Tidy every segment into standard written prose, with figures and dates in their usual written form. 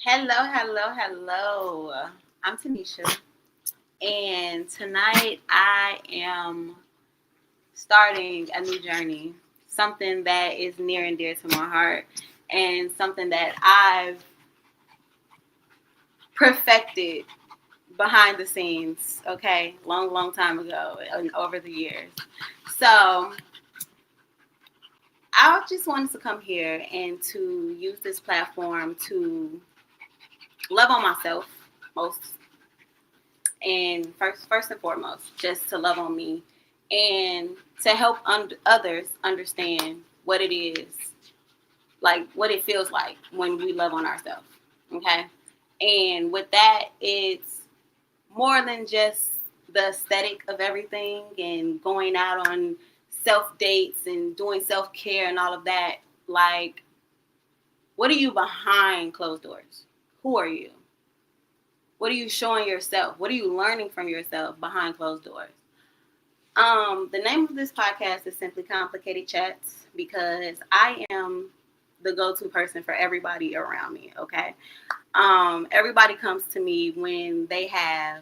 Hello. I'm Tanisha, and tonight I am starting a new journey, something that is near and dear to my heart, and something that I've perfected behind the scenes, okay, long time ago and over the years. So I just wanted to come here and to use this platform to love on myself most and first and foremost, just to love on me and to help others understand what it is, like what it feels like when we love on ourselves. Okay, and with that, it's more than just the aesthetic of everything and going out on self dates and doing self care and all of that. Like, what are you behind closed doors? Who are you? What are you showing yourself? What are you learning from yourself behind closed doors? The name of this podcast is Simply Complicated Chats because I am the go-to person for everybody around me. Okay, everybody comes to me when they have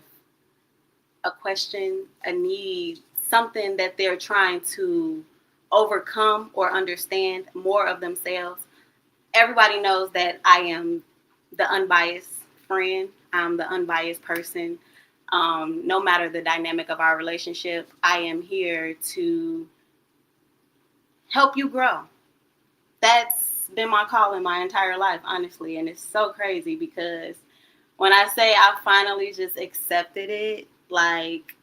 a question, a need, something that they're trying to overcome or understand more of themselves. Everybody knows that I am the unbiased friend. I'm the unbiased person. No matter the dynamic of our relationship, I am here to help you grow. That's been my calling my entire life, honestly. And it's so crazy because when I say I finally just accepted it, like,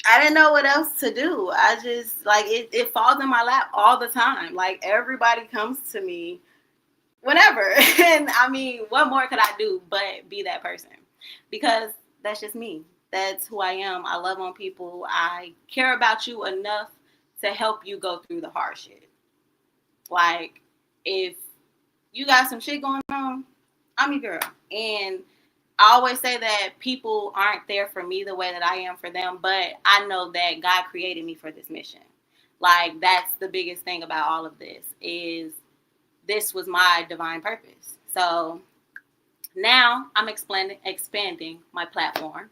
I didn't know what else to do. I just, like, it falls in my lap all the time. Like, everybody comes to me whenever. And I mean, what more could I do but be that person? Because that's just me. That's who I am. I love on people. I care about you enough to help you go through the hard shit. Like, if you got some shit going on, I'm your girl. And I always say that people aren't there for me the way that I am for them, but I know that God created me for this mission. Like, that's the biggest thing about all of this is this was my divine purpose. So now I'm expanding my platform,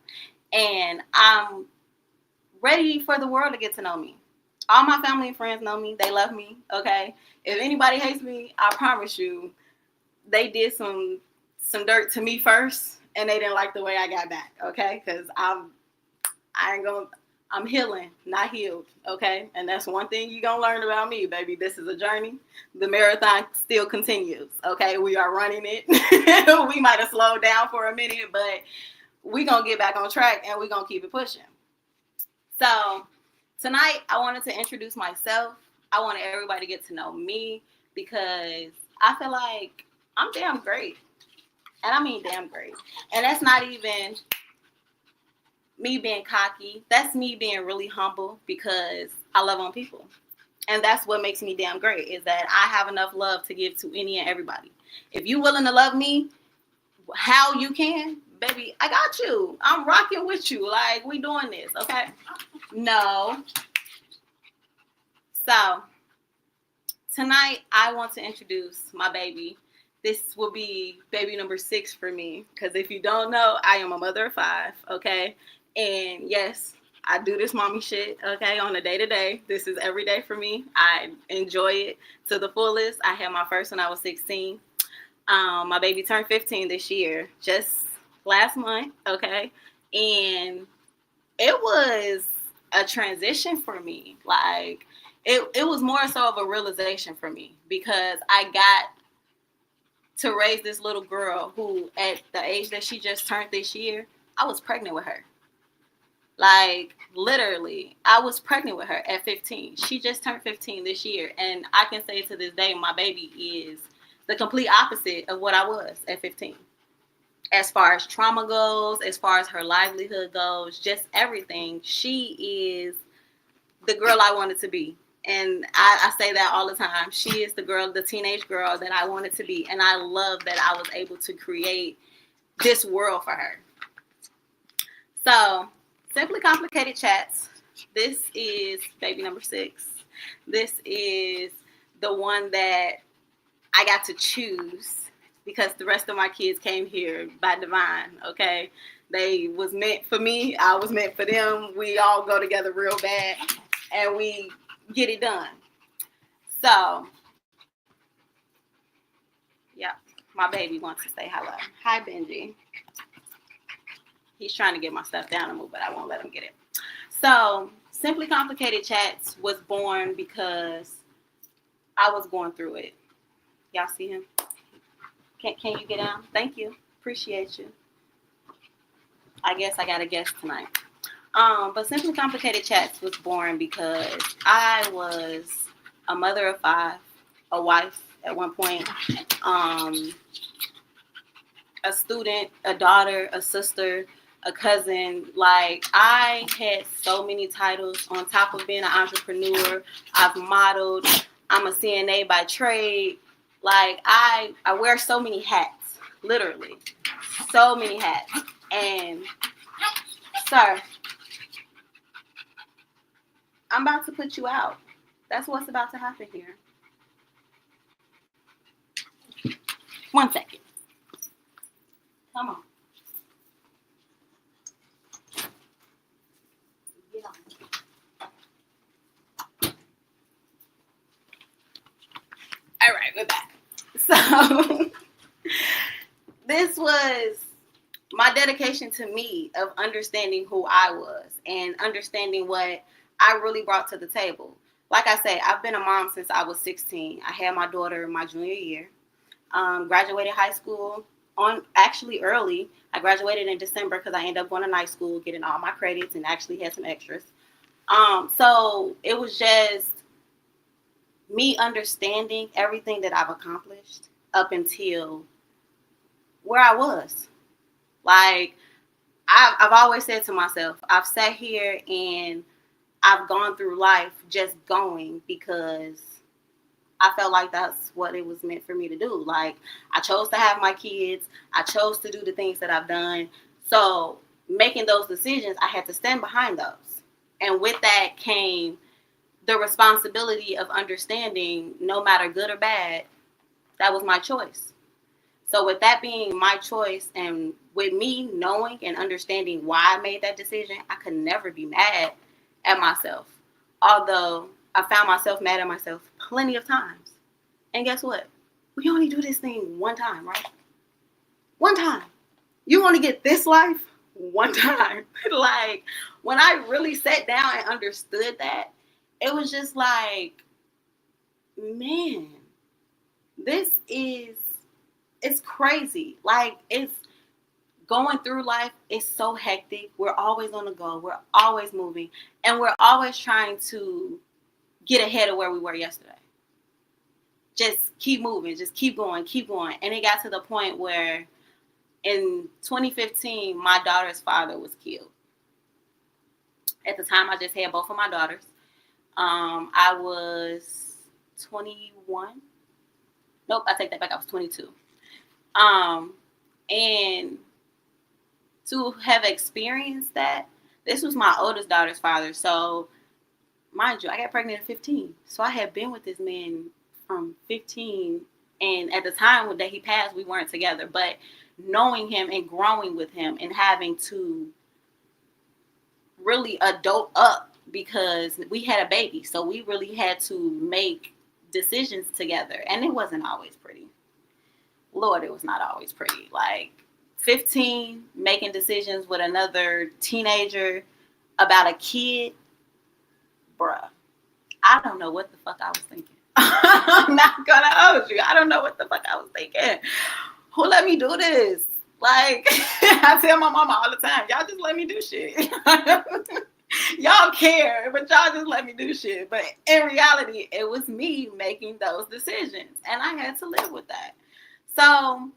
and I'm ready for the world to get to know me. All my family and friends know me. They love me. Okay. If anybody hates me, I promise you, they did some dirt to me first, and they didn't like the way I got back. Okay, because I ain't gonna. I'm healing, not healed. Okay, and that's one thing you're gonna learn about me, baby. This is a journey. The marathon still continues. Okay, we are running it. We might have slowed down for a minute, but we gonna get back on track and we gonna keep it pushing. So tonight, I wanted to introduce myself. I wanted everybody to get to know me because I feel like I'm damn great. And I mean damn great. And that's not even me being cocky. That's me being really humble because I love on people. And that's what makes me damn great is that I have enough love to give to any and everybody. If you willing to love me how you can, baby, I got you. I'm rocking with you. Like, we doing this, okay? No. So tonight I want to introduce my baby. This will be baby number 6 for me. Because if you don't know, I am a mother of 5, okay? And yes, I do this mommy shit, okay, on a day-to-day. This is every day for me. I enjoy it to the fullest. I had my first when I was 16. My baby turned 15 this year, just last month, okay? And it was a transition for me. Like, it was more so of a realization for me because I got to raise this little girl who, at the age that she just turned this year, I was pregnant with her. Like, literally, I was pregnant with her at 15. She just turned 15 this year. And I can say to this day, my baby is the complete opposite of what I was at 15. As far as trauma goes, as far as her livelihood goes, just everything. She is the girl I wanted to be. And I say that all the time. She is the girl, the teenage girl that I wanted to be. And I love that I was able to create this world for her. So, Simply Complicated Chats. This is baby number 6. This is the one that I got to choose because the rest of my kids came here by divine, okay? They was meant for me. I was meant for them. We all go together real bad, and we get it done. So, yeah, my baby wants to say hello. Hi, Benji. He's trying to get my stuff down and move, but I won't let him get it. So, Simply Complicated Chats was born because I was going through it. Y'all see him? Can you get down? Thank you. Appreciate you. I guess I got a guest tonight. But Simply Complicated Chats was born because I was a mother of 5, a wife at one point, a student, a daughter, a sister, a cousin. Like, I had so many titles on top of being an entrepreneur. I've modeled. I'm a CNA by trade. Like, I wear so many hats, literally. So many hats. And, sir, I'm about to put you out. That's what's about to happen here. 1 second. Come on. Get on. All right, we're back. So, this was my dedication to me of understanding who I was and understanding what I really brought to the table. Like I say, I've been a mom since I was 16. I had my daughter in my junior year. Graduated high school actually early. I graduated in December because I ended up going to night school, getting all my credits, and actually had some extras. So it was just me understanding everything that I've accomplished up until where I was. Like, I've always said to myself, I've sat here and I've gone through life just going because I felt like that's what it was meant for me to do. Like, I chose to have my kids. I chose to do the things that I've done. So making those decisions, I had to stand behind those. And with that came the responsibility of understanding, no matter good or bad, that was my choice. So with that being my choice, and with me knowing and understanding why I made that decision, I could never be mad at myself. Although I found myself mad at myself plenty of times. And guess what? We only do this thing one time, right? One time. You only get this life one time. Like, when I really sat down and understood that, it was just like, man, it's crazy. Like, it's going through life is so hectic. We're always on the go. We're always moving. And we're always trying to get ahead of where we were yesterday. Just keep moving. Just keep going. Keep going. And it got to the point where in 2015, my daughter's father was killed. At the time, I just had both of my daughters. I was 21. Nope, I take that back. I was 22. And to have experienced that, this was my oldest daughter's father. So, mind you, I got pregnant at 15. So I had been with this man from 15. And at the time that he passed, we weren't together. But knowing him and growing with him and having to really adult up, because we had a baby. So we really had to make decisions together. And it wasn't always pretty. Lord, it was not always pretty. Like, 15, making decisions with another teenager about a kid. Bruh, I don't know what the fuck I was thinking. I'm not gonna hold you. I don't know what the fuck I was thinking. Who let me do this? Like, I tell my mama all the time, y'all just let me do shit. Y'all care, but y'all just let me do shit. But in reality, it was me making those decisions, and I had to live with that. So,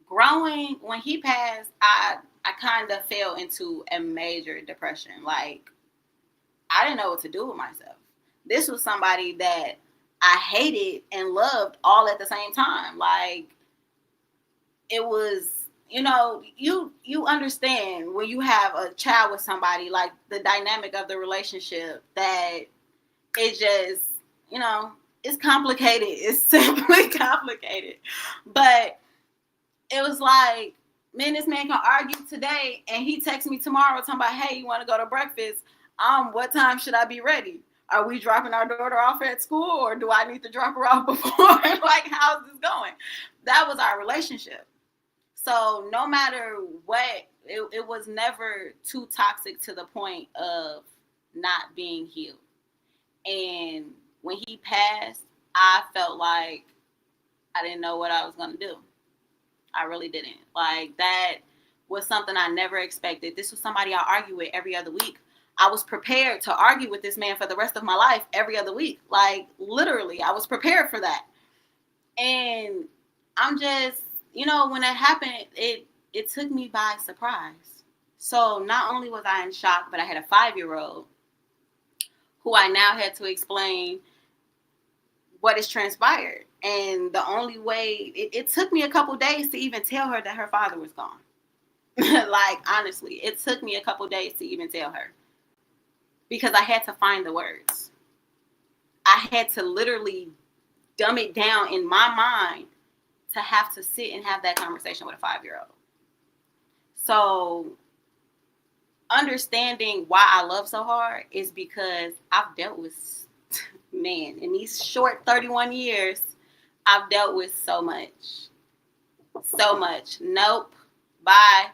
growing, when he passed, I kind of fell into a major depression. Like, I didn't know what to do with myself. This was somebody that I hated and loved all at the same time. Like, it was, you understand when you have a child with somebody, like, the dynamic of the relationship, that it just, it's complicated. It's simply complicated. But it was like, man, this man can argue today and he texts me tomorrow talking about, hey, you want to go to breakfast? What time should I be ready? Are we dropping our daughter off at school, or do I need to drop her off before? Like, how's this going? That was our relationship. So no matter what, it was never too toxic to the point of not being healed. And when he passed, I felt like I didn't know what I was going to do. I really didn't. Like, that was something I never expected. This was somebody I argue with every other week. I was prepared to argue with this man for the rest of my life every other week. Like, literally, I was prepared for that. And I'm just, when it happened, it took me by surprise. So not only was I in shock, but I had a 5-year-old who I now had to explain what has transpired. And the only way, it took me a couple days to even tell her that her father was gone. Like, honestly, it took me a couple days to even tell her. Because I had to find the words. I had to literally dumb it down in my mind to have to sit and have that conversation with a 5-year-old. So understanding why I love so hard is because I've dealt with, man, in these short 31 years, I've dealt with so much. So much. Nope. Bye.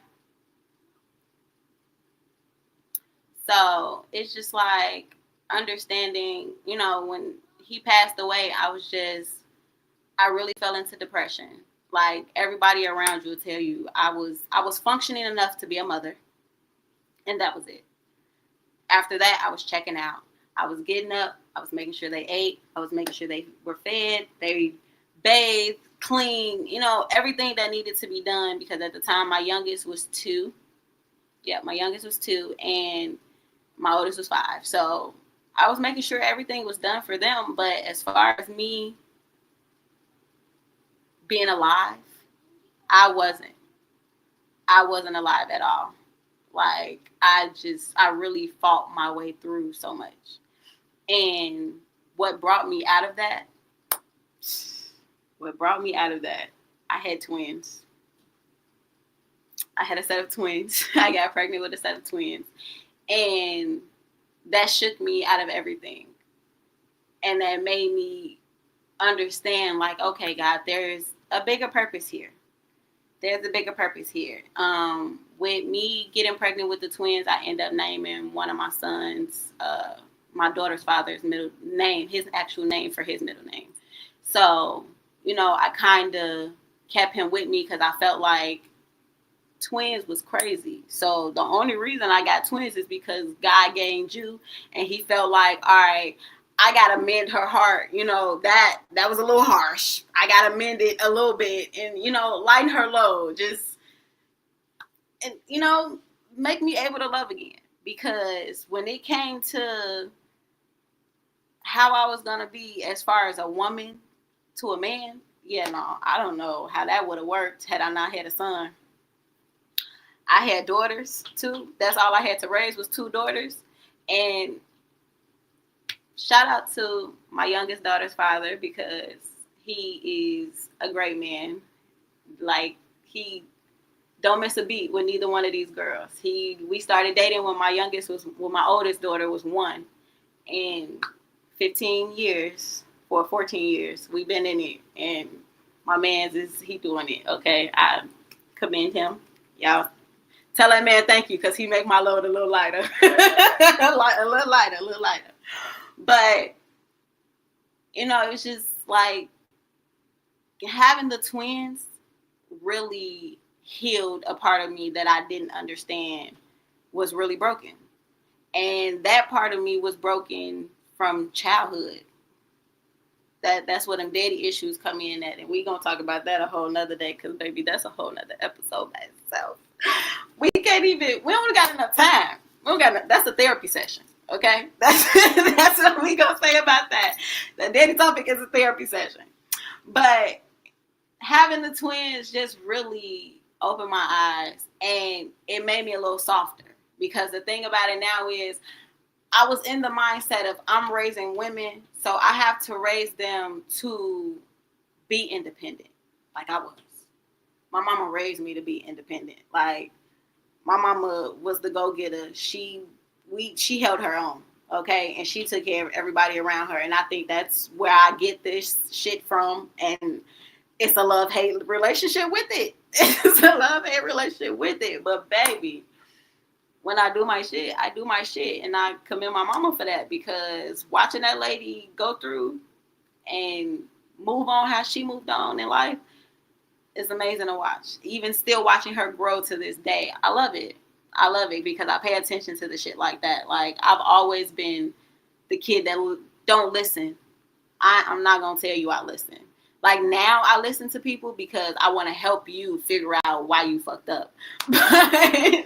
So it's just like understanding, when he passed away, I really fell into depression. Like, everybody around you will tell you I was functioning enough to be a mother. And that was it. After that, I was checking out. I was getting up. I was making sure they ate. I was making sure they were fed. They bathed, clean, everything that needed to be done. Because at the time, my youngest was 2. Yeah, my youngest was 2. And my oldest was 5. So I was making sure everything was done for them. But as far as me being alive, I wasn't alive at all. Like, I really fought my way through so much. And what brought me out of that, I had twins. I had a set of twins. I got pregnant with a set of twins. And that shook me out of everything. And that made me understand, like, okay, God, there's a bigger purpose here. There's a bigger purpose here. With me getting pregnant with the twins, I end up naming one of my sons, my daughter's father's middle name, his actual name for his middle name. So, I kind of kept him with me because I felt like twins was crazy. So the only reason I got twins is because God gained you, and he felt like, all right, I gotta mend her heart. That was a little harsh. I gotta mend it a little bit and, lighten her load. And make me able to love again. Because when it came to how I was gonna be as far as a woman to a man, I don't know how that would have worked had I not had a son. I had daughters too. That's all I had to raise was 2 daughters. And shout out to my youngest daughter's father, because he is a great man. Like, he don't miss a beat with neither one of these girls. We started dating when my oldest daughter was 1. And 15 years or 14 years, we've been in it. And my man's he doing it. Okay, I commend him. Y'all tell that man thank you, because he make my load a little lighter. a little lighter. But, it was just like having the twins really healed a part of me that I didn't understand was really broken. And that part of me was broken from childhood. That's where them daddy issues come in at. And we're going to talk about that a whole nother day, because, baby, that's a whole nother episode by itself. We don't got enough time. That's a therapy session. Okay? That's what we going to say about that. The daddy topic is a therapy session. But having the twins just really opened my eyes, and it made me a little softer. Because the thing about it now is, I was in the mindset of I'm raising women, so I have to raise them to be independent. Like I was. My mama raised me to be independent. Like my mama was the go-getter. She held her own, okay? And she took care of everybody around her. And I think that's where I get this shit from. And it's a love-hate relationship with it. It's a love-hate relationship with it. But baby, when I do my shit, I do my shit. And I commend my mama for that, because watching that lady go through and move on how she moved on in life is amazing to watch. Even still watching her grow to this day. I love it. I love it because I pay attention to the shit like that. Like, I've always been the kid that don't listen. I'm not going to tell you I listen. Like, now I listen to people because I want to help you figure out why you fucked up. But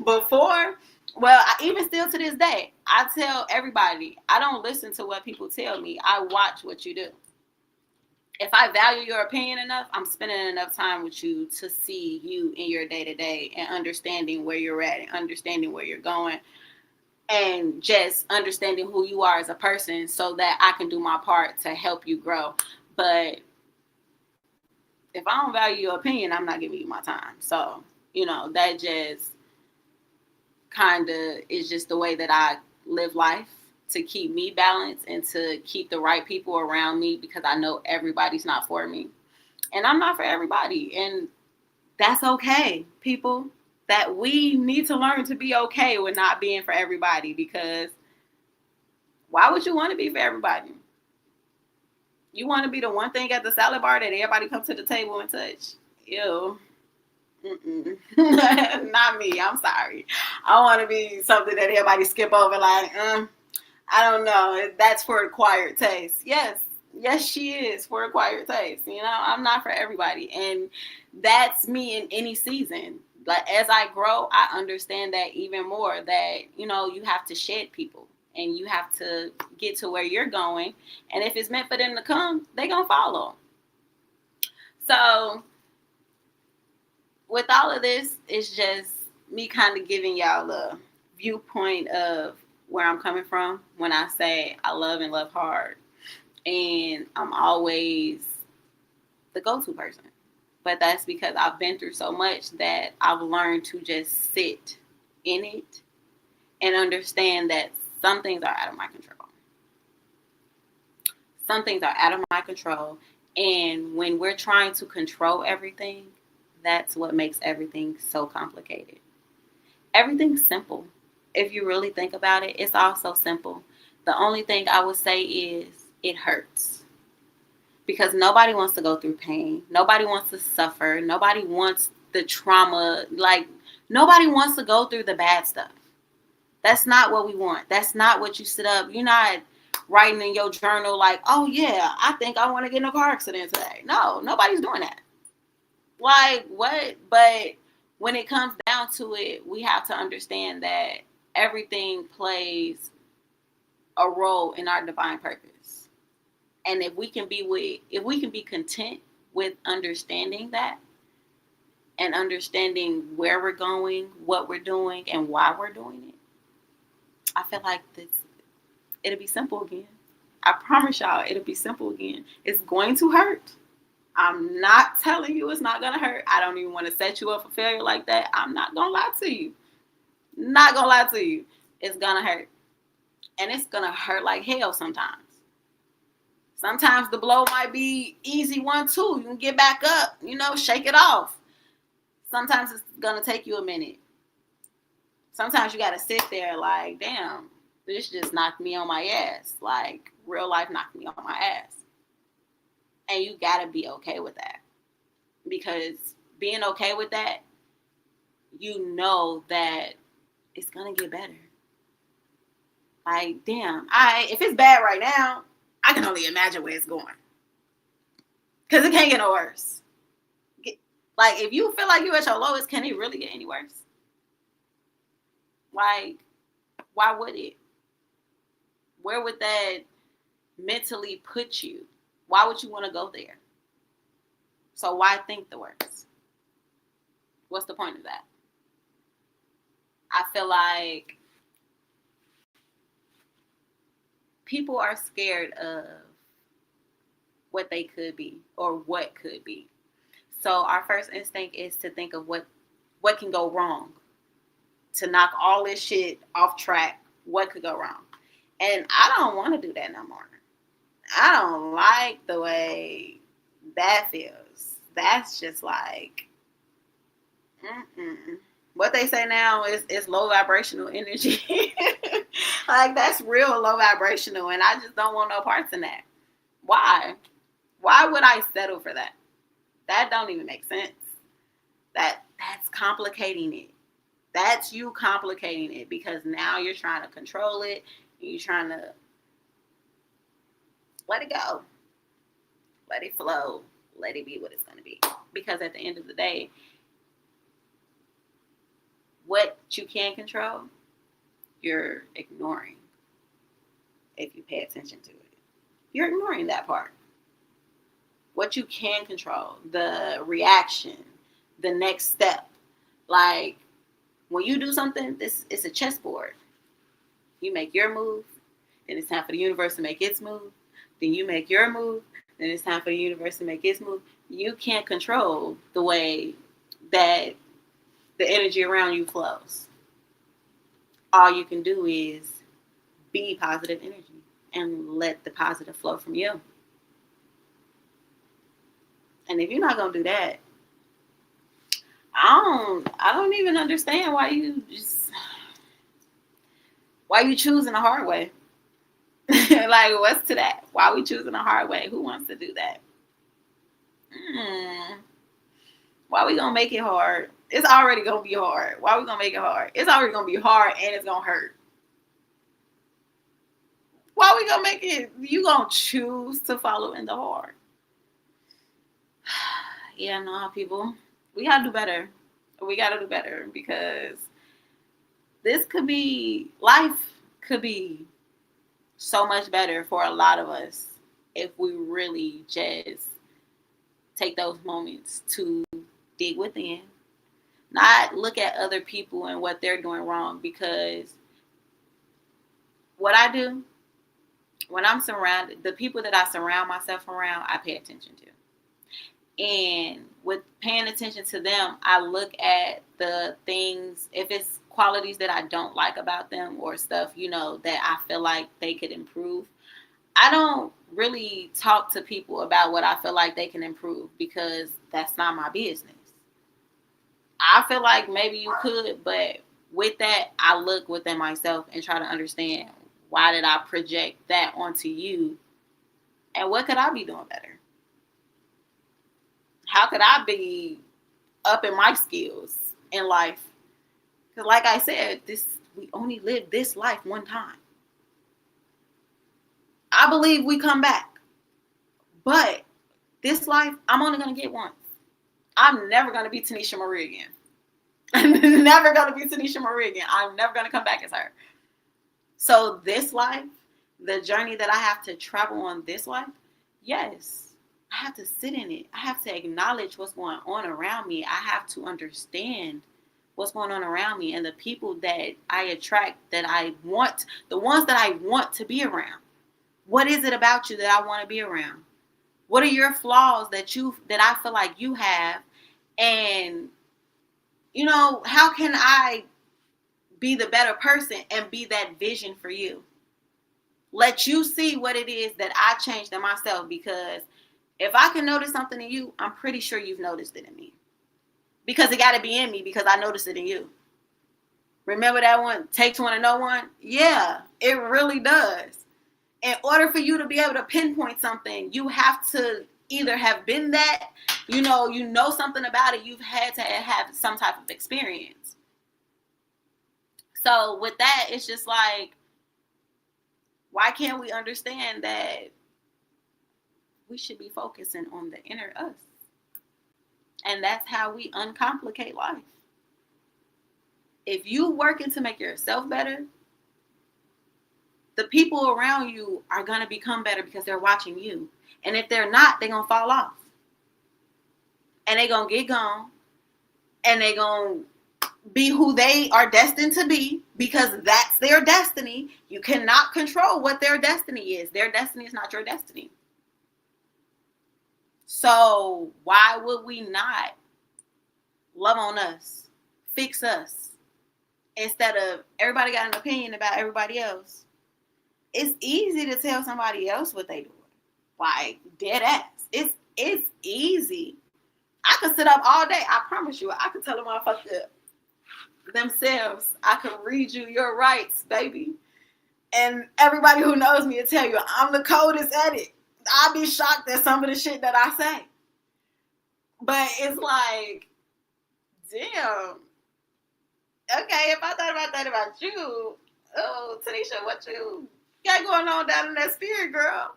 before, well, even still to this day, I tell everybody, I don't listen to what people tell me. I watch what you do. If I value your opinion enough, I'm spending enough time with you to see you in your day-to-day and understanding where you're at and understanding where you're going and just understanding who you are as a person so that I can do my part to help you grow. But if I don't value your opinion, I'm not giving you my time. So, that just kind of is just the way that I live life, to keep me balanced and to keep the right people around me, because I know everybody's not for me. And I'm not for everybody. And that's okay, people. That we need to learn to be okay with not being for everybody, because why would you want to be for everybody? You want to be the one thing at the salad bar that everybody comes to the table and touch? Ew. Not me. I'm sorry. I want to be something that everybody skip over like, I don't know. That's for acquired taste. Yes, she is for acquired taste. I'm not for everybody. And that's me in any season. Like, as I grow, I understand that even more, that, you have to shed people and you have to get to where you're going. And if it's meant for them to come, they're going to follow. So with all of this, it's just me kind of giving y'all a viewpoint of where I'm coming from when I say I love and love hard. And I'm always the go-to person. But that's because I've been through so much that I've learned to just sit in it and understand that some things are out of my control. Some things are out of my control. And when we're trying to control everything, that's what makes everything so complicated. Everything's simple. If you really think about it, it's all so simple. The only thing I would say is it hurts. Because nobody wants to go through pain. Nobody wants to suffer. Nobody wants the trauma. Like, nobody wants to go through the bad stuff. That's not what we want. That's not what you sit up. You're not writing in your journal like, oh yeah, I think I want to get in a car accident today. No, nobody's doing that. Like, what? But when it comes down to it, we have to understand that everything plays a role in our divine purpose. And if we can be content with understanding that and understanding where we're going, what we're doing, and why we're doing it, I feel like it'll be simple again. I promise y'all, it'll be simple again. It's going to hurt. I'm not telling you it's not going to hurt. I don't even want to set you up for failure like that. I'm not going to lie to you. Not going to lie to you. It's going to hurt. And it's going to hurt like hell sometimes. Sometimes the blow might be easy 1, 2. You can get back up, shake it off. Sometimes it's going to take you a minute. Sometimes you got to sit there like, damn, this just knocked me on my ass. Like, real life knocked me on my ass. And you got to be okay with that. Because being okay with that, you know that it's going to get better. Like, damn, if it's bad right now, I can only imagine where it's going. Because it can't get no worse. Like, if you feel like you're at your lowest, can it really get any worse? Like, why would it? Where would that mentally put you? Why would you want to go there? So why think the worst? What's the point of that? I feel like people are scared of what they could be or what could be. So our first instinct is to think of what can go wrong, to knock all this shit off track. What could go wrong? And I don't want to do that no more. I don't like the way that feels. That's just like, what they say now is low vibrational energy. Like, that's real low vibrational, and I just don't want no parts in that. Why? Why would I settle for that? That don't even make sense. That's complicating it. That's you complicating it, because now you're trying to control it. You're trying to let it go. Let it flow. Let it be what it's going to be. Because at the end of the day, what you can control, you're ignoring if you pay attention to it. You're ignoring that part. What you can control, the reaction, the next step. Like, when you do something, this is a chessboard. You make your move, then it's time for the universe to make its move. Then you make your move, then it's time for the universe to make its move. You can't control the way that the energy around you flows. All you can do is be positive energy and let the positive flow from you. And if you're not gonna do that, I don't even understand why you choosing the hard way. Like, what's to that? Why are we choosing the hard way? Who wants to do that? Why are we gonna make it hard? It's already gonna be hard. Why are we gonna make it hard? It's already gonna be hard and it's gonna hurt. Why are we gonna make it? You gonna choose to follow in the hard? Yeah, no, people, we gotta do better. We gotta do better, because life could be so much better for a lot of us if we really just take those moments to dig within, not look at other people and what they're doing wrong. Because what I do when I'm surrounded, the people that I surround myself around, I pay attention to. And with paying attention to them, I look at the things, if it's qualities that I don't like about them or stuff, that I feel like they could improve. I don't really talk to people about what I feel like they can improve, because that's not my business. I feel like maybe you could, but with that, I look within myself and try to understand, why did I project that onto you? And what could I be doing better? How could I be up in my skills in life? Because like I said, we only live this life one time. I believe we come back. But this life, I'm only going to get once. I'm never going to be Tanisha Marie again. I'm never going to be Tanisha Marie again. I'm never going to come back as her. So this life, the journey that I have to travel on this life, yes, I have to sit in it. I have to acknowledge what's going on around me. I have to understand what's going on around me, and the people that I attract, that I want, the ones that I want to be around. What is it about you that I want to be around? What are your flaws that I feel like you have? And, how can I be the better person and be that vision for you? Let you see what it is that I changed in myself, because if I can notice something in you, I'm pretty sure you've noticed it in me. Because it got to be in me, because I noticed it in you. Remember that one, take one and know one? Yeah, it really does. In order for you to be able to pinpoint something, you have to either have been that, you know something about it, you've had to have some type of experience. So with that, it's just like, why can't we understand that we should be focusing on the inner us? And that's how we uncomplicate life. If you working to make yourself better, the people around you are going to become better, because they're watching you. And if they're not, they're going to fall off. And they're going to get gone. And they're going to be who they are destined to be, because that's their destiny. You cannot control what their destiny is. Their destiny is not your destiny. So why would we not love on us, fix us, instead of everybody got an opinion about everybody else? It's easy to tell somebody else what they doing. Like, dead ass. It's easy. I could sit up all day. I promise you. I could tell a motherfucker themselves, I could read you your rights, baby. And everybody who knows me will tell you, I'm the coldest at it. I'll be shocked at some of the shit that I say. But it's like, damn. Okay, if I thought about that about you, oh, Tanisha, what you got going on down in that spirit, girl?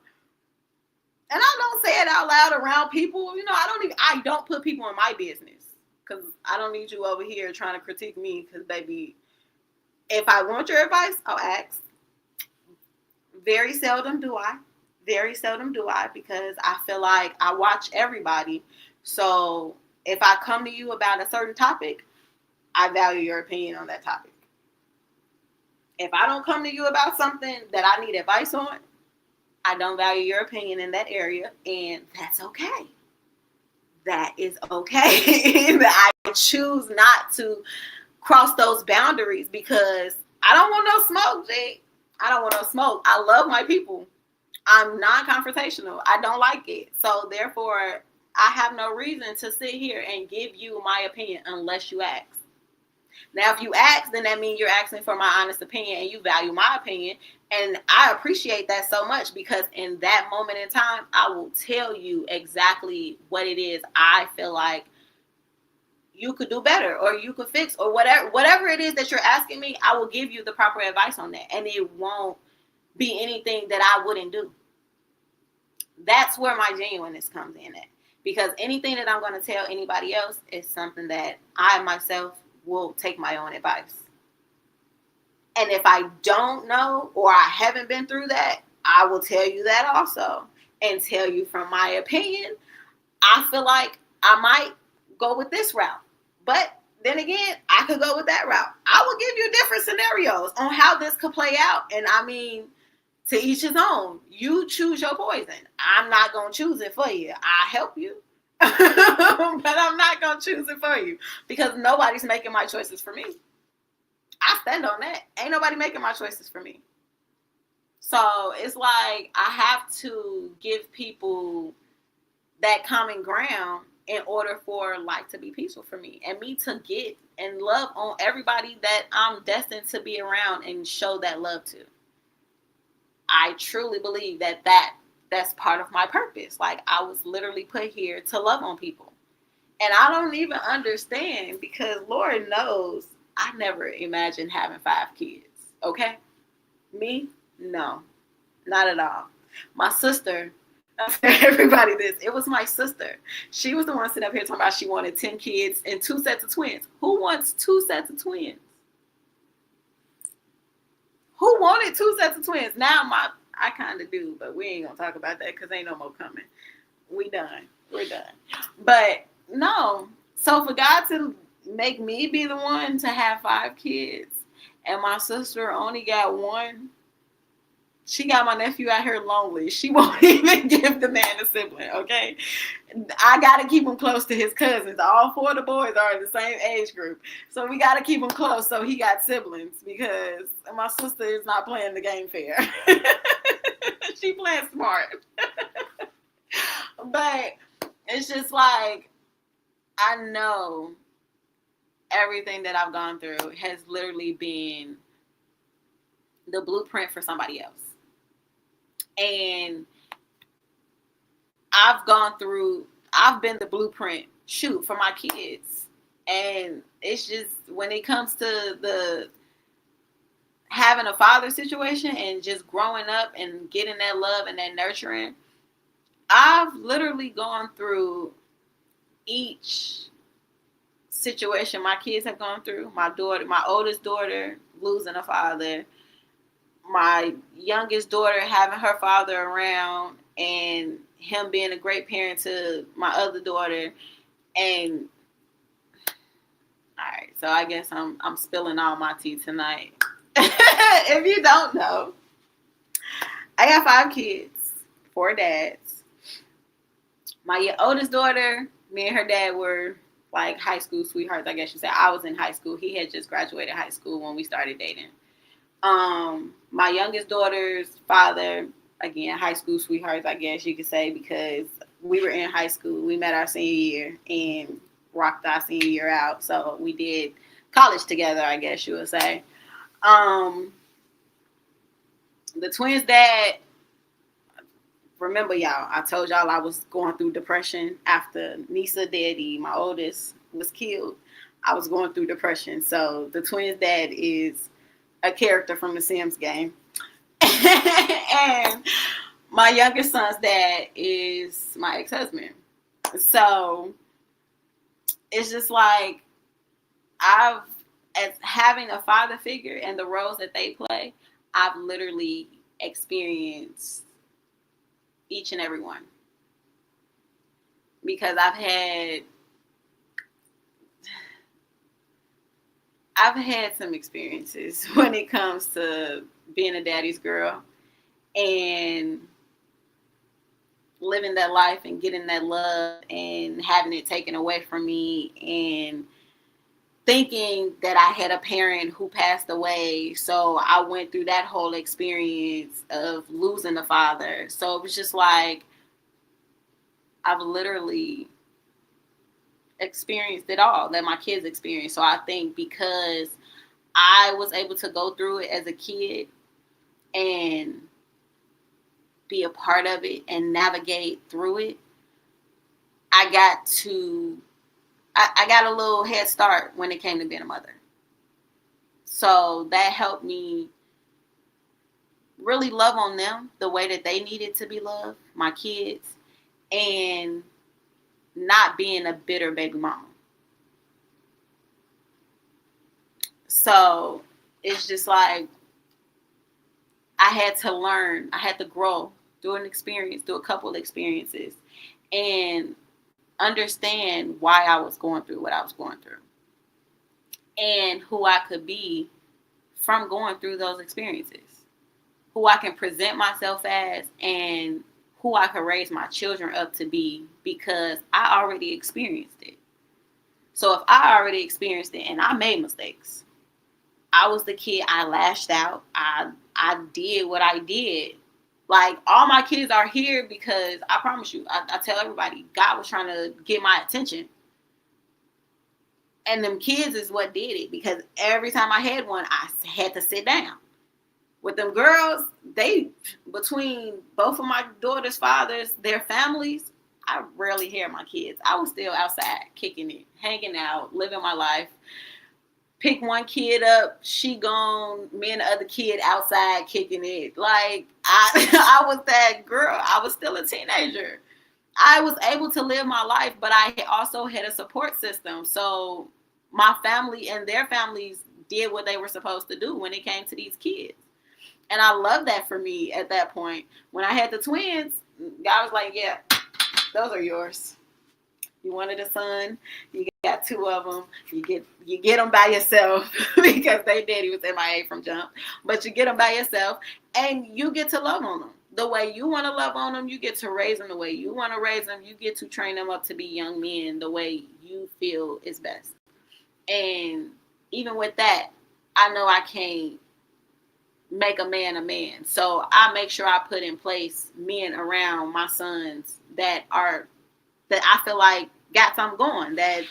And I don't say it out loud around people. You know, I don't put people in my business, because I don't need you over here trying to critique me, because, baby, if I want your advice, I'll ask. Very seldom do I, because I feel like I watch everybody. So if I come to you about a certain topic, I value your opinion on that topic. If I don't come to you about something that I need advice on, I don't value your opinion in that area, and that's okay. That is okay. I choose not to cross those boundaries, because I don't want no smoke, G. I don't want no smoke. I love my people. I'm non-confrontational. I don't like it. So therefore, I have no reason to sit here and give you my opinion unless you ask. Now, if you ask, then that means you're asking for my honest opinion and you value my opinion. And I appreciate that so much, because in that moment in time, I will tell you exactly what it is I feel like you could do better, or you could fix, or whatever it is that you're asking me. I will give you the proper advice on that, and it won't be anything that I wouldn't do. That's where my genuineness comes in at, because anything that I'm going to tell anybody else is something that I myself will take my own advice. And if I don't know, or I haven't been through that, I will tell you that also, and tell you from my opinion, I feel like I might go with this route. But then again, I could go with that route. I will give you different scenarios on how this could play out. And I mean, to each his own. You choose your poison. I'm not going to choose it for you. I'll help you. But I'm not going to choose it for you, because nobody's making my choices for me. I stand on that. Ain't nobody making my choices for me. So it's like I have to give people that common ground in order for life to be peaceful for me, and me to get and love on everybody that I'm destined to be around and show that love to. I truly believe that's part of my purpose. Like, I was literally put here to love on people. And I don't even understand, because Lord knows I never imagined having 5 kids. Okay? Me? No. Not at all. My sister, everybody this, it was my sister. She was the one sitting up here talking about she wanted 10 kids and 2 sets of twins. Who wants 2 sets of twins? Who wanted 2 sets of twins? Now I kind of do, but we ain't going to talk about that, because ain't no more coming. We're done. But no. So for God to make me be the one to have 5 kids, and my sister only got 1, she got my nephew out here lonely. She won't even give the man a sibling, okay? I got to keep him close to his cousins. All 4 of the boys are in the same age group. So we got to keep him close so he got siblings, because my sister is not playing the game fair. She playing smart. But it's just like, I know everything that I've gone through has literally been the blueprint for somebody else. And I've been the blueprint, for my kids. And it's just, when it comes to the having a father situation and just growing up and getting that love and that nurturing, I've literally gone through each situation my kids have gone through. My oldest daughter losing a father, my youngest daughter having her father around and him being a great parent to my other daughter. And right, so I guess I'm spilling all my tea tonight. If you don't know, I got 5 kids, 4 dads. My oldest daughter, me and her dad were like high school sweethearts, I guess you say. I was in high school. He had just graduated high school when we started dating. My youngest daughter's father, again, high school sweethearts, I guess you could say, because we were in high school. We met our senior year and rocked our senior year out. So we did college together, I guess you would say. The twins' dad, remember y'all, I told y'all I was going through depression after Nisa Daddy, my oldest, was killed. I was going through depression. So the twins' dad is a character from the Sims game. And my youngest son's dad is my ex-husband. So it's just like as having a father figure and the roles that they play, I've literally experienced each and every one. Because I've had some experiences when it comes to being a daddy's girl and living that life and getting that love and having it taken away from me and thinking that I had a parent who passed away. So I went through that whole experience of losing a father. So it was just like, I've literally experienced it all that my kids experienced. So I think because I was able to go through it as a kid and be a part of it and navigate through it, I got a little head start when it came to being a mother. So that helped me really love on them the way that they needed to be loved, my kids, and not being a bitter baby mama. So it's just like I had to learn, I had to grow through a couple of experiences, and understand why I was going through what I was going through and who I could be from going through those experiences, who I can present myself as, and who I could raise my children up to be because I already experienced it. So if I already experienced it and I made mistakes, I was the kid, I lashed out, I did what I did. Like, all my kids are here because I promise you, I tell everybody, God was trying to get my attention. And them kids is what did it, because every time I had one, I had to sit down. With them girls, between both of my daughter's fathers, their families, I rarely hear my kids. I was still outside, kicking it, hanging out, living my life. Pick one kid up, she gone, me and the other kid outside kicking it. Like, I was that girl. I was still a teenager. I was able to live my life, but I also had a support system. So my family and their families did what they were supposed to do when it came to these kids. And I love that for me at that point. When I had the twins, God was like, yeah, those are yours. You wanted a son, you got 2 of them. You get them by yourself because they daddy was MIA from jump. But you get them by yourself, and you get to love on them the way you want to love on them. You get to raise them the way you want to raise them. You get to train them up to be young men the way you feel is best. And even with that, I know I can't make a man a man. So I make sure I put in place men around my sons that I feel like got something going, that,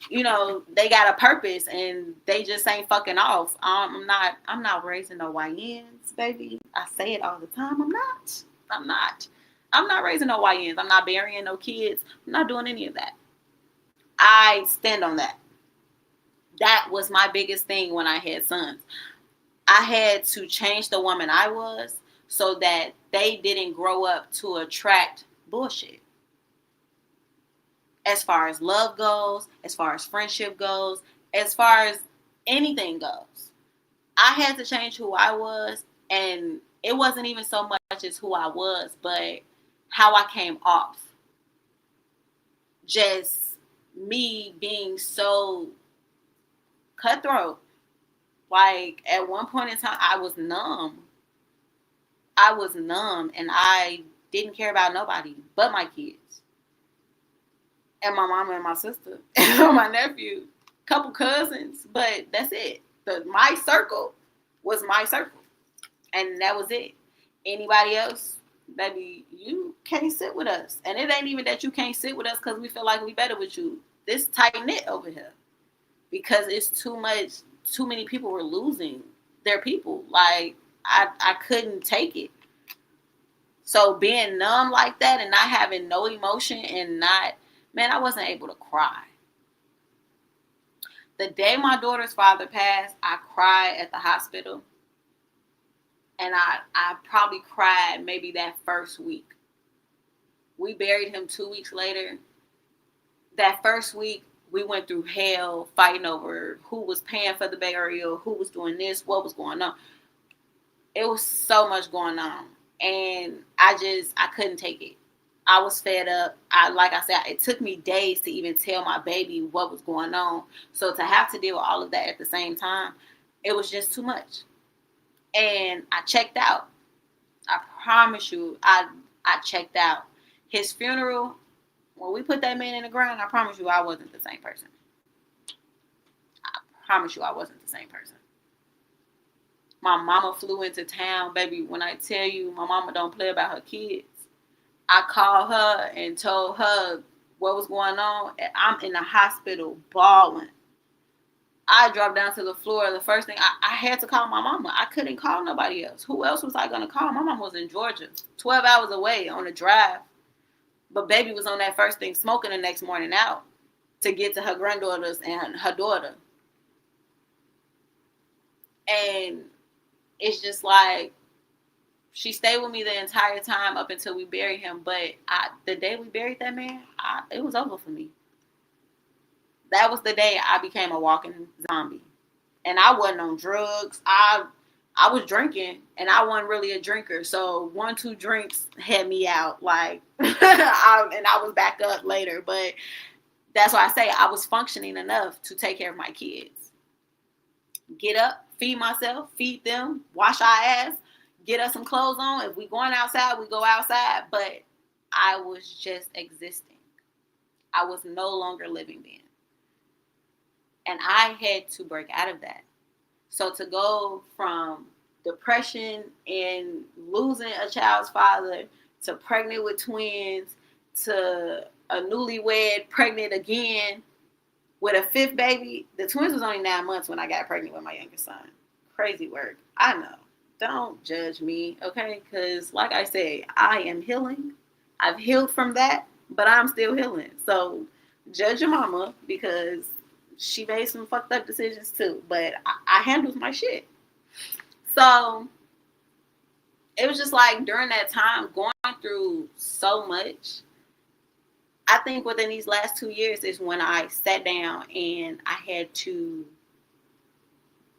you know, they got a purpose and they just ain't fucking off. I'm not raising no YNs, baby. I say it all the time. I'm not raising no YNs. I'm not burying no kids. I'm not doing any of that. I stand on that. That was my biggest thing when I had sons. I had to change the woman I was so that they didn't grow up to attract bullshit. As far as love goes, as far as friendship goes, as far as anything goes. I had to change who I was, and it wasn't even so much as who I was, but how I came off. Just me being so cutthroat. Like, at one point in time, I was numb. And I didn't care about nobody but my kids and my mama and my sister and my nephew, couple cousins, but that's it. My circle was my circle, and that was it. Anybody else, baby, you can't sit with us. And it ain't even that you can't sit with us because we feel like we better with you. This tight knit over here, because it's too much. Too many people were losing their people. Like, I couldn't take it. So being numb like that and not having no emotion and not, man, I wasn't able to cry. The day my daughter's father passed, I cried at the hospital. And I probably cried maybe that first week. We buried him 2 weeks later. That first week, we went through hell fighting over who was paying for the burial, who was doing this, what was going on. It was so much going on. And I couldn't take it. I was fed up. Like I said, it took me days to even tell my baby what was going on. So to have to deal with all of that at the same time, it was just too much. And I checked out. I promise you, I checked out. His funeral, when we put that man in the ground, I promise you I wasn't the same person. I promise you I wasn't the same person. My mama flew into town, baby. When I tell you my mama don't play about her kids, I called her and told her what was going on. I'm in the hospital bawling. I dropped down to the floor. The first thing, I had to call my mama. I couldn't call nobody else. Who else was I going to call? My mama was in Georgia, 12 hours away on a drive. But baby was on that first thing smoking the next morning out to get to her granddaughters and her daughter. And it's just like, she stayed with me the entire time up until we buried him. But the day we buried that man, it was over for me. That was the day I became a walking zombie. And I wasn't on drugs. I was drinking, and I wasn't really a drinker. So 1-2 drinks had me out. Like, and I was back up later. But that's why I say I was functioning enough to take care of my kids. Get up, feed myself, feed them, wash our ass, get us some clothes on. If we going outside, we go outside. But I was just existing. I was no longer living then. And I had to break out of that. So to go from depression and losing a child's father to pregnant with twins to a newlywed pregnant again with a 5th baby. The twins was only 9 months when I got pregnant with my youngest son. Crazy work. I know. Don't judge me, okay? Because like I said, I am healing. I've healed from that, but I'm still healing. So judge your mama, because she made some fucked up decisions too. But I handled my shit. So it was just like during that time, going through so much, I think within these last 2 years is when I sat down and I had to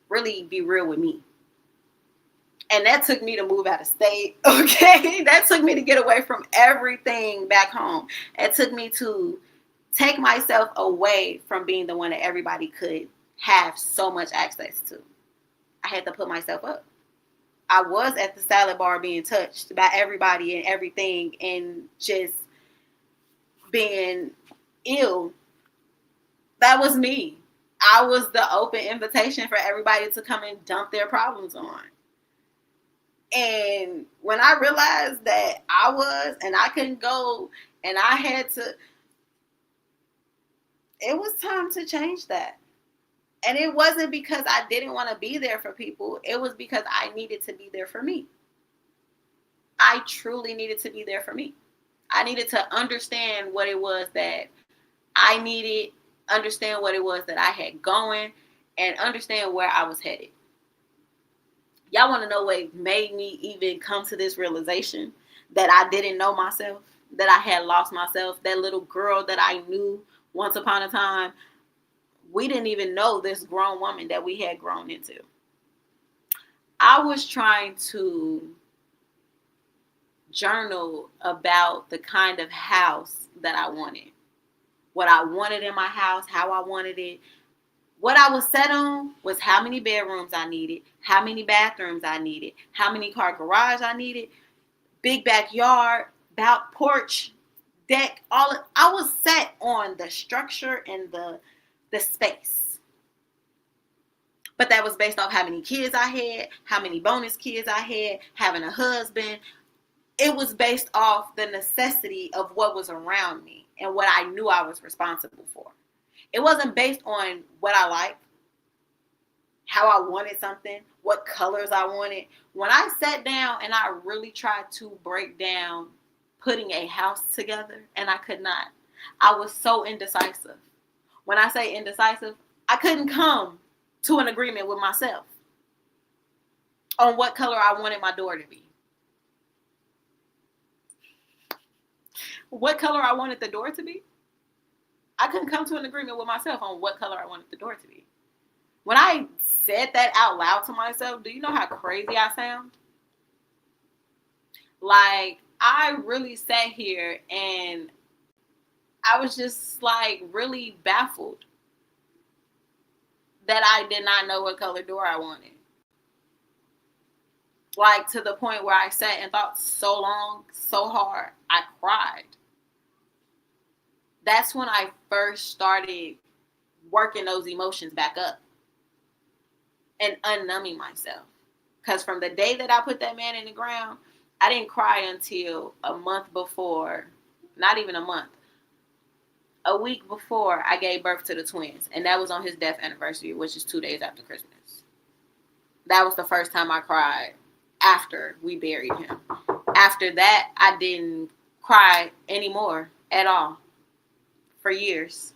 really be real with me. And that took me to move out of state, okay? That took me to get away from everything back home. It took me to take myself away from being the one that everybody could have so much access to. I had to put myself up. I was at the salad bar being touched by everybody and everything and just being ill. That was me. I was the open invitation for everybody to come and dump their problems on. And when I realized that I was, and I couldn't go, and I had to, it was time to change that. And it wasn't because I didn't want to be there for people. It was because I needed to be there for me. I truly needed to be there for me. I needed to understand what it was that I needed, understand what it was that I had going, and understand where I was headed. Y'all want to know what made me even come to this realization that I didn't know myself, that I had lost myself, that little girl that I knew once upon a time? We didn't even know this grown woman that we had grown into. I was trying to journal about the kind of house that I wanted. What I wanted in my house, how I wanted it, What I was set on was how many bedrooms I needed, how many bathrooms I needed, how many car garage I needed, big backyard, back porch, deck, I was set on the structure and the space. But that was based off how many kids I had, how many bonus kids I had, having a husband. It was based off the necessity of what was around me and what I knew I was responsible for. It wasn't based on what I liked, how I wanted something, what colors I wanted. When I sat down and I really tried to break down putting a house together, and I could not. I was so indecisive. When I say indecisive, I couldn't come to an agreement with myself on what color I wanted my door to be. What color I wanted the door to be? I couldn't come to an agreement with myself on what color I wanted the door to be. When I said that out loud to myself, do you know how crazy I sound? Like, I really sat here and I was just like really baffled that I did not know what color door I wanted. Like, to the point where I sat and thought so long, so hard, I cried. That's when I first started working those emotions back up and unnumbing myself. Because from the day that I put that man in the ground, I didn't cry until a month before, not even a month, a week before I gave birth to the twins. And that was on his death anniversary, which is 2 days after Christmas. That was the first time I cried after we buried him. After that, I didn't cry anymore at all for years.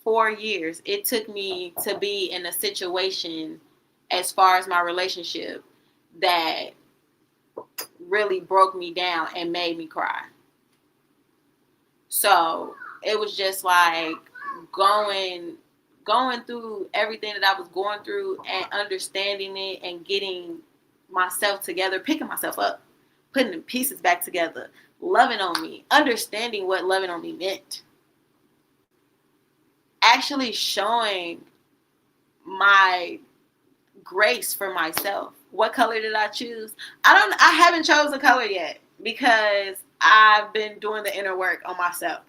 4 years. It took me to be in a situation as far as my relationship that really broke me down and made me cry. So it was just like going through everything that I was going through and understanding it and getting myself together, picking myself up, putting the pieces back together, loving on me, understanding what loving on me meant. Actually showing my grace for myself. What color did I choose? I haven't chosen a color yet because I've been doing the inner work on myself.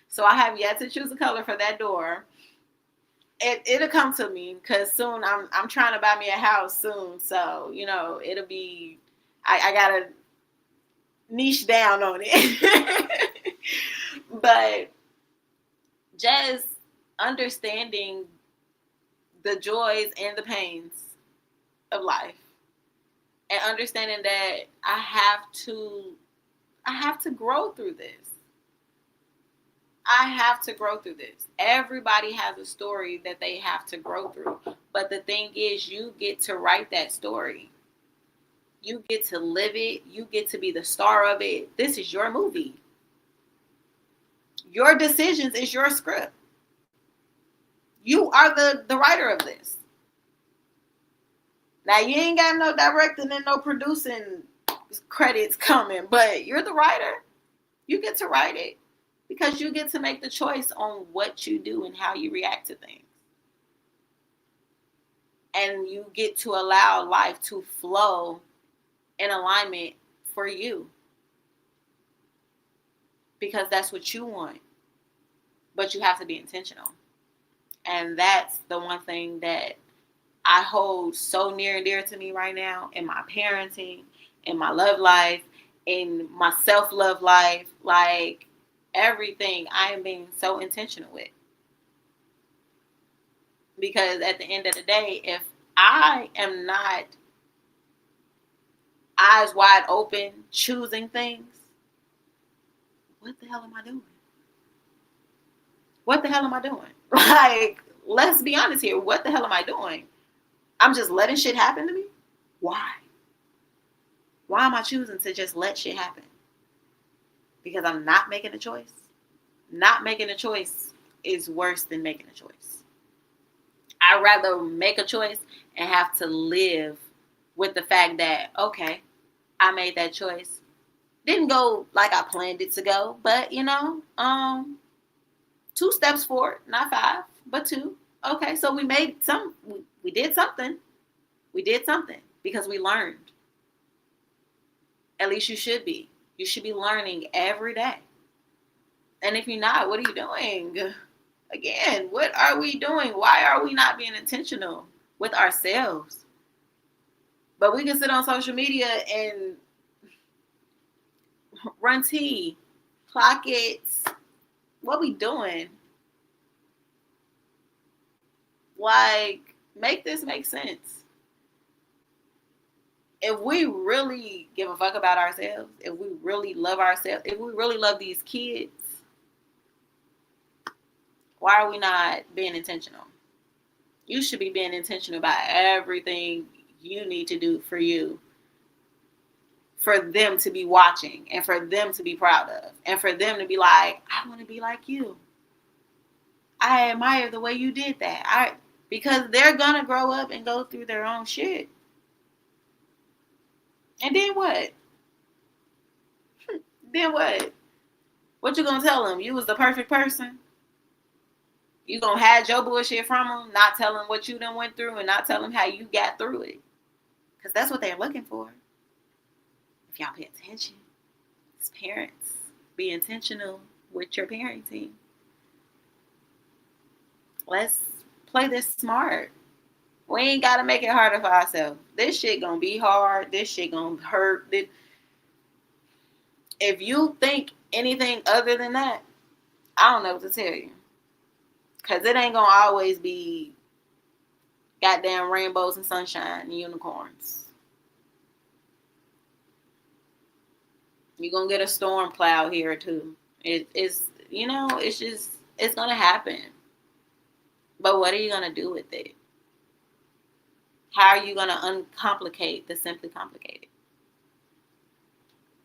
So I have yet to choose a color for that door. It'll come to me because soon I'm trying to buy me a house soon. So, it'll be, I gotta niche down on it. But just understanding the joys and the pains of life and understanding that I have to grow through this. I have to grow through this. Everybody has a story that they have to grow through. But the thing is, you get to write that story. You get to live it. You get to be the star of it. This is your movie. Your decisions is your script. You are the writer of this. Now, you ain't got no directing and no producing credits coming, but you're the writer. You get to write it because you get to make the choice on what you do and how you react to things. And you get to allow life to flow in alignment for you because that's what you want. But you have to be intentional. And that's the one thing that I hold so near and dear to me right now in my parenting, in my love life, in my self-love life, like everything I am being so intentional with. Because at the end of the day, if I am not eyes wide open, choosing things, what the hell am I doing? What the hell am I doing? Like, let's be honest here. What the hell am I doing? I'm just letting shit happen to me? Why? Why am I choosing to just let shit happen? Because I'm not making a choice? Not making a choice is worse than making a choice. I'd rather make a choice and have to live with the fact that, okay, I made that choice. Didn't go like I planned it to go, but 2 steps forward, not 5. but 2. Okay, so we made we did something. We did something because we learned. At least you should be. You should be learning every day. And if you're not, what are you doing? Again, what are we doing? Why are we not being intentional with ourselves? But we can sit on social media and run tea, clock it. What we doing? Like, make this make sense. If we really give a fuck about ourselves, if we really love ourselves, if we really love these kids, why are we not being intentional? You should be being intentional about everything you need to do for you, for them to be watching and for them to be proud of and for them to be like, I want to be like you. I admire the way you did that. Because they're going to grow up and go through their own shit. And then what? Then what? What you going to tell them? You was the perfect person? You going to hide your bullshit from them, not tell them what you done went through and not tell them how you got through it? Because that's what they're looking for. If y'all pay attention, as parents, be intentional with your parenting. Let's play this smart. We ain't got to make it harder for ourselves. This shit gonna be hard. This shit gonna hurt. If you think anything other than that, I don't know what to tell you. Because it ain't gonna always be goddamn rainbows and sunshine and unicorns. You're gonna get a storm cloud here too. It's it's gonna happen. But what are you gonna do with it? How are you going to uncomplicate the simply complicated?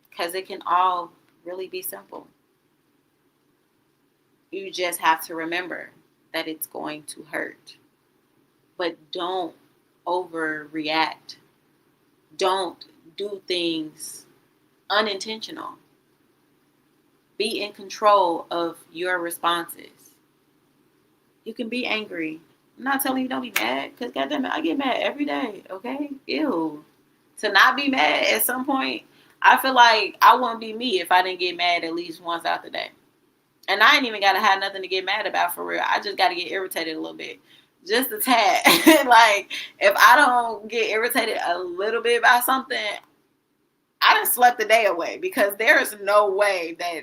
Because it can all really be simple. You just have to remember that it's going to hurt. But don't overreact. Don't do things unintentional. Be in control of your responses. You can be angry. I'm not telling you don't be mad, because goddamn it, I get mad every day, okay? Ew. To not be mad at some point, I feel like I wouldn't be me if I didn't get mad at least once out the day. And I ain't even got to have nothing to get mad about for real. I just got to get irritated a little bit. Just a tad. Like, if I don't get irritated a little bit about something, I done slept the day away, because there is no way that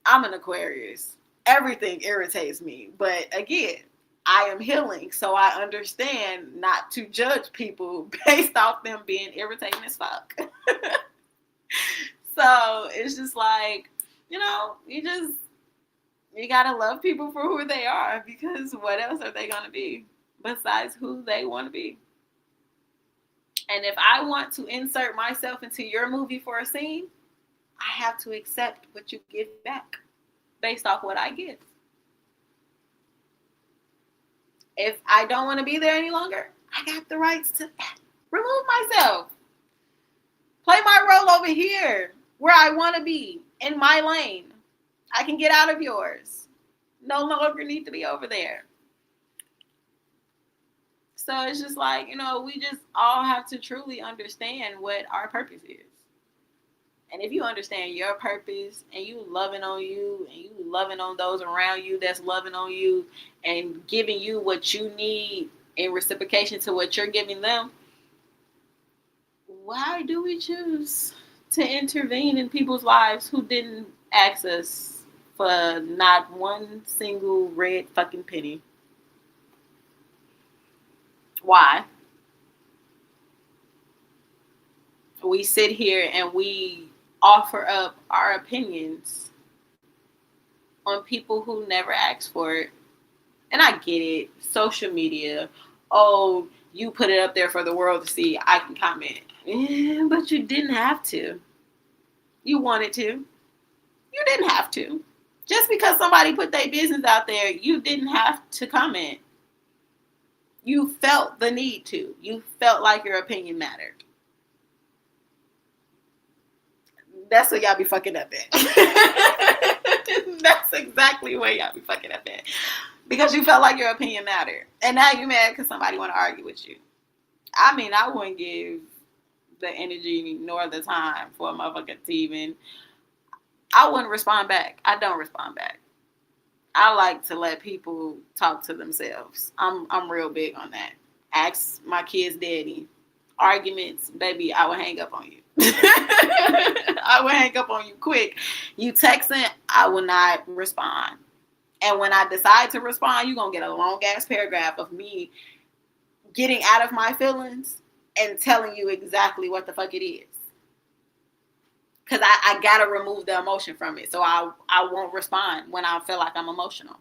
I'm an Aquarius. Everything irritates me. But again, I am healing, so I understand not to judge people based off them being irritating as fuck. So it's just like, you gotta love people for who they are, because what else are they gonna be besides who they want to be? And if I want to insert myself into your movie for a scene, I have to accept what you give back based off what I give. If I don't want to be there any longer, I got the rights to remove myself. Play my role over here where I want to be, in my lane. I can get out of yours. No longer need to be over there. So it's just like, we just all have to truly understand what our purpose is. And if you understand your purpose, and you loving on you, and you loving on those around you that's loving on you, and giving you what you need in reciprocation to what you're giving them, why do we choose to intervene in people's lives who didn't ask us for not one single red fucking penny? Why? We sit here and we offer up our opinions on people who never asked for it. And I get it. Social media. Oh, you put it up there for the world to see. I can comment. Yeah, but you didn't have to. You wanted to. You didn't have to. Just because somebody put their business out there, you didn't have to comment. You felt the need to. You felt like your opinion mattered. That's what y'all be fucking up at. That's exactly where y'all be fucking up at. because you felt like your opinion mattered. And now you're mad because somebody want to argue with you. I mean, I wouldn't give the energy nor the time for a motherfucker to even... I wouldn't respond back. I don't respond back. I like to let people talk to themselves. I'm real big on that. Ask my kid's daddy. Arguments, baby, I will hang up on you. I will hang up on you quick. You texting, I will not respond. And when I decide to respond, you're going to get a long ass paragraph of me getting out of my feelings and telling you exactly what the fuck it is. Because I got to remove the emotion from it. So I won't respond when I feel like I'm emotional.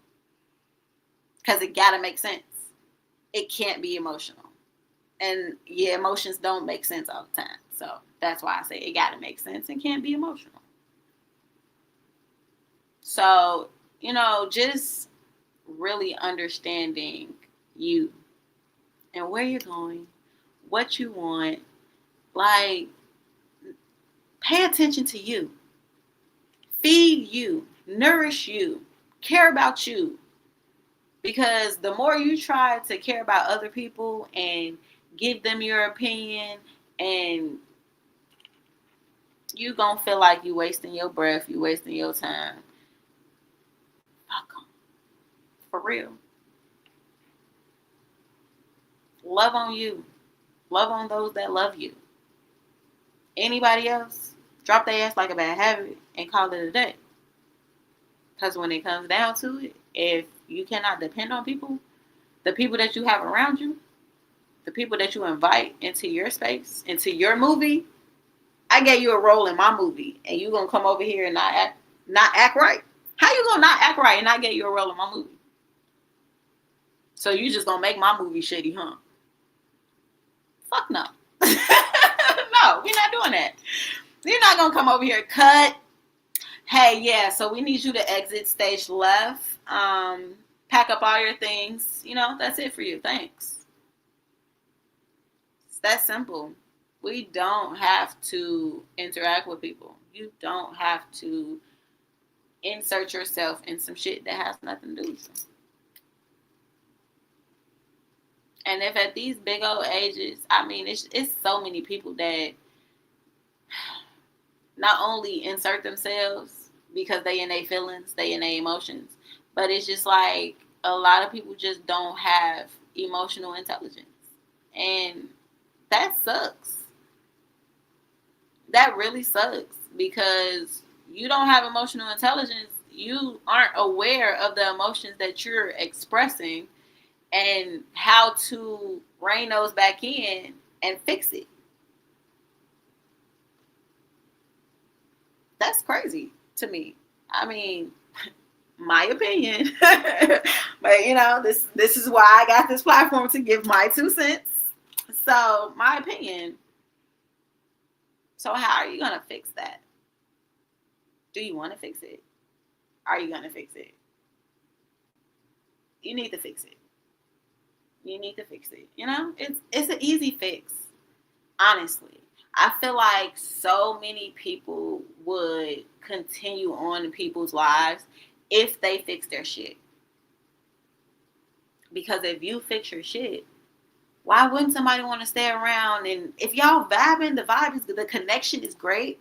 Because it got to make sense. It can't be emotional. And yeah, emotions don't make sense all the time. So that's why I say it got to make sense and can't be emotional. So, you know, just really understanding you and where you're going, what you want. Like, pay attention to you. Feed you. Nourish you. Care about you. Because the more you try to care about other people and give them your opinion, and you gonna feel like you wasting your breath, you wasting your time. Fuck them. For real. Love on you. Love on those that love you. Anybody else, drop their ass like a bad habit and call it a day. Because when it comes down to it, if you cannot depend on people, the people that you have around you, the people that you invite into your space, into your movie, I gave you a role in my movie, and you gonna come over here and not act right? How you gonna not act right and I gave you a role in my movie? So you just gonna make my movie shitty, huh? Fuck no. No, we're not doing that. You're not gonna come over here, cut. Hey, yeah, so we need you to exit stage left. Pack up all your things. You know, that's it for you. Thanks. It's that simple. We don't have to interact with people. You don't have to insert yourself in some shit that has nothing to do with you. And if at these big old ages, I mean, it's so many people that not only insert themselves because they in their feelings, they in their emotions, but it's just like a lot of people just don't have emotional intelligence. And that sucks. That really sucks because you don't have emotional intelligence. You aren't aware of the emotions that you're expressing and how to rein those back in and fix it. That's crazy to me. I mean, my opinion. But you know, this is why I got this platform, to give my 2 cents. So, my opinion. So how are you going to fix that? Do you want to fix it? Are you going to fix it? You need to fix it. You need to fix it. You know, it's an easy fix. Honestly, I feel like so many people would continue on in people's lives if they fix their shit. Because if you fix your shit, why wouldn't somebody want to stay around? And if y'all vibing, the connection is great.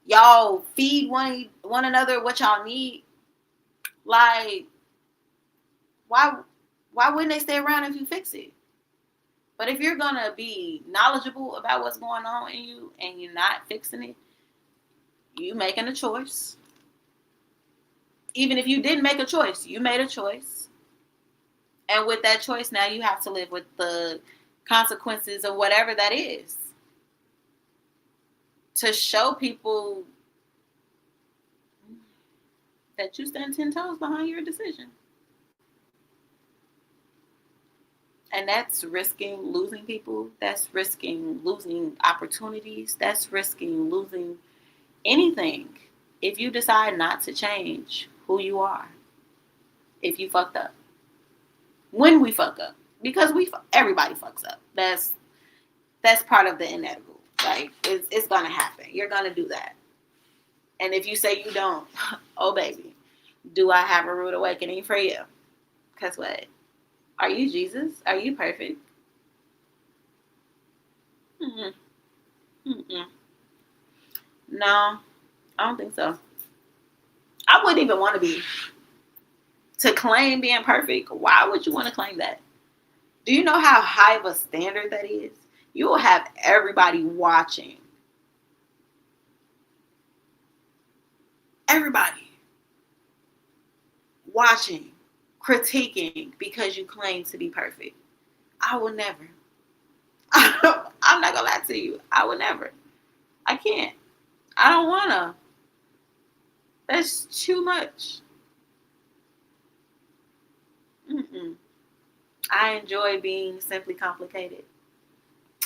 Y'all feed one another what y'all need. Like, why wouldn't they stay around if you fix it? But if you're gonna be knowledgeable about what's going on in you and you're not fixing it, you making a choice. Even if you didn't make a choice, you made a choice. And with that choice, now you have to live with the consequences of whatever that is. To show people that you stand 10 toes behind your decision. And that's risking losing people. That's risking losing opportunities. That's risking losing anything if you decide not to change who you are. If you fucked up. When we fuck up. Because everybody fucks up. That's part of the inevitable. Like, it's going to happen. You're going to do that. And if you say you don't, oh baby, do I have a rude awakening for you? Because what? Are you Jesus? Are you perfect? Mm-mm. Mm-mm. No, I don't think so. I wouldn't even want to be. To claim being perfect, why would you want to claim that? Do you know how high of a standard that is? You will have everybody watching. Everybody watching, critiquing because you claim to be perfect. I will never. I'm not gonna lie to you. I would never. I can't. I don't wanna. That's too much. Mm-mm. I enjoy being simply complicated.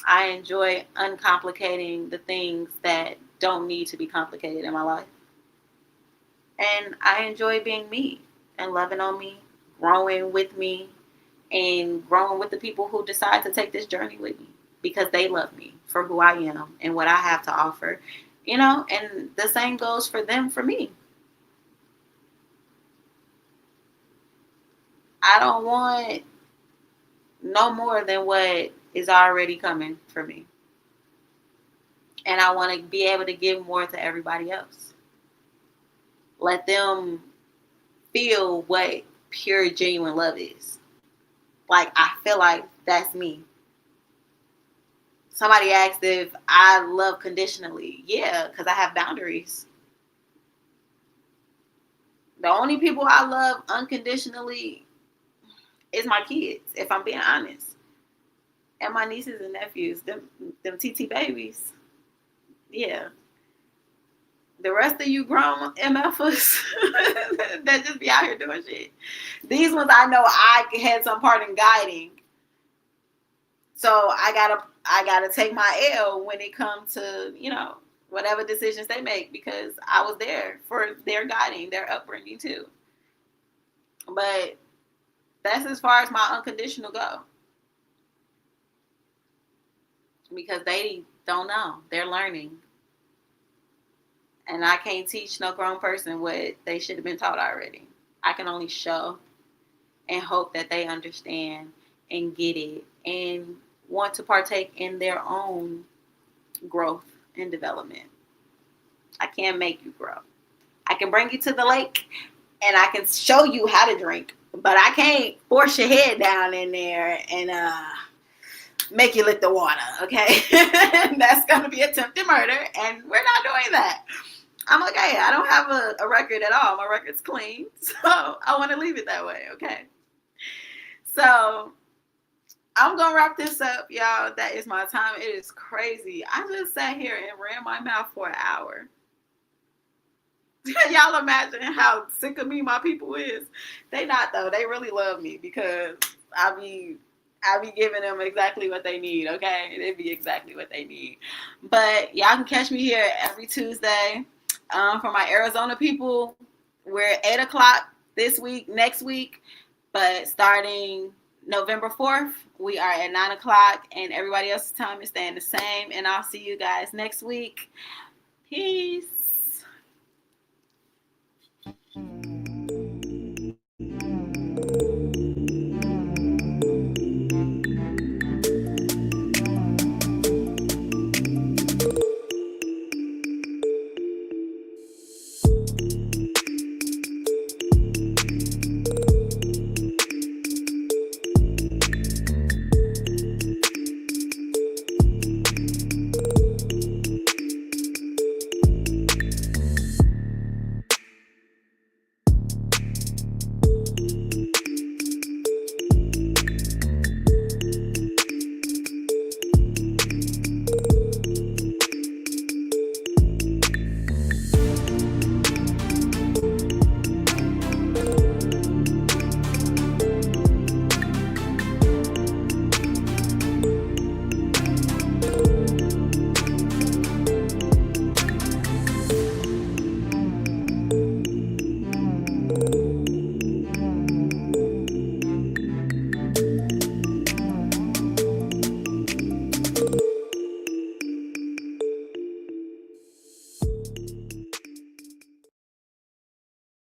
I enjoy uncomplicating the things that don't need to be complicated in my life. And I enjoy being me and loving on me, growing with me, and growing with the people who decide to take this journey with me because they love me for who I am and what I have to offer. And the same goes for them for me. I don't want no more than what is already coming for me. And I want to be able to give more to everybody else. Let them feel what pure, genuine love is. Like, I feel like that's me. Somebody asked if I love conditionally. Yeah, because I have boundaries. The only people I love unconditionally is my kids, if I'm being honest. And my nieces and nephews, them TT babies. Yeah. The rest of you grown MFers that just be out here doing shit. These ones I know I had some part in guiding. So I gotta take my L when it comes to, whatever decisions they make because I was there for their guiding, their upbringing too. But that's as far as my unconditional go. Because they don't know. They're learning. And I can't teach no grown person what they should have been taught already. I can only show and hope that they understand and get it and want to partake in their own growth and development. I can't make you grow. I can bring you to the lake and I can show you how to drink, but I can't force your head down in there and make you lick the water, okay? That's going to be attempted murder, and we're not doing that. I'm okay. I don't have a record at all. My record's clean, so I want to leave it that way, okay? So I'm going to wrap this up, y'all. That is my time. It is crazy. I just sat here and ran my mouth for an hour. Y'all imagine how sick of me my people is. They not, though. They really love me because I be giving them exactly what they need, okay? They be exactly what they need. But y'all can catch me here every Tuesday. For my Arizona people, we're at 8 o'clock this week, next week. But starting November 4th, we are at 9 o'clock. And everybody else's time is staying the same. And I'll see you guys next week. Peace.